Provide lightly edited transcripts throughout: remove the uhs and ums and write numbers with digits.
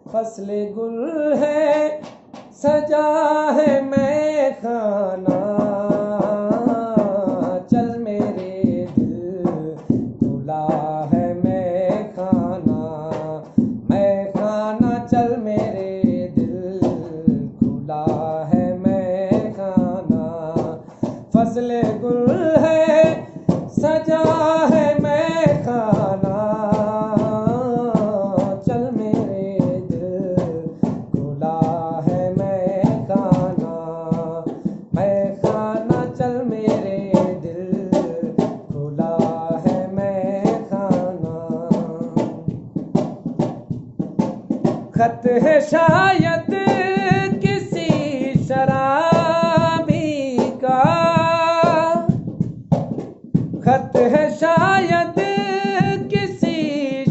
फसल गुल है सजा है मैं खाना, चल मेरे दिल खुला है मैं खाना, चल मेरे दिल खुला है मैं खाना। फसल गुल है सजा है मैं खाना, चल मेरे दिल खुला है मैं खाना, चल मेरे दिल खुला है मैं खाना। खत है शायद किसी शराबी का, खत है शायद किसी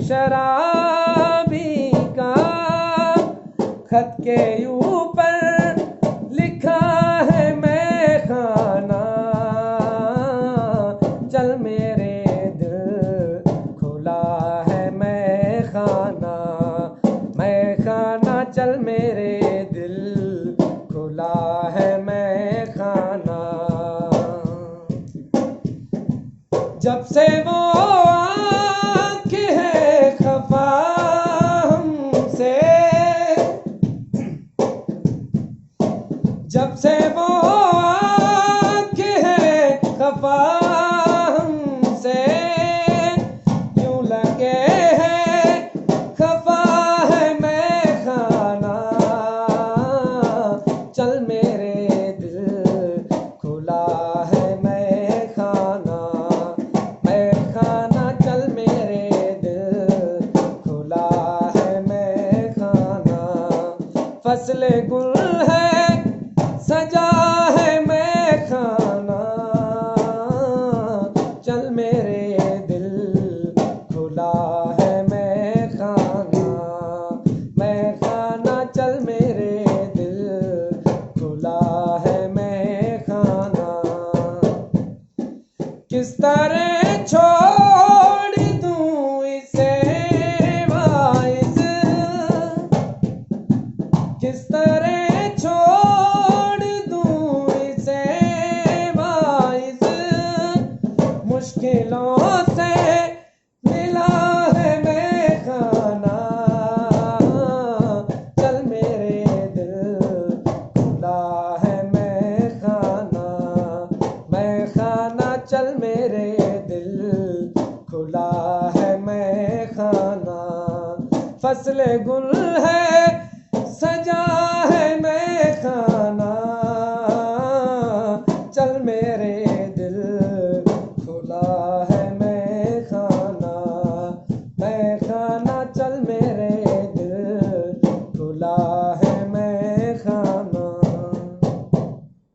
शराबी का, खत के ऊपर लिखा है मैं खाना, चल मेरे दिल खुला है मैं खाना, चल मेरे दिल खुला है मैं खाना। जब से वो आँख है खफा हमसे, जब से वो आँख है खफा हमसे, यूं लगे है खफा है मैं खाना, चल मेरे दिल खुला है मैं खाना, चल मेरे दिल खुला है मैं खाना। फसल गुल है सजा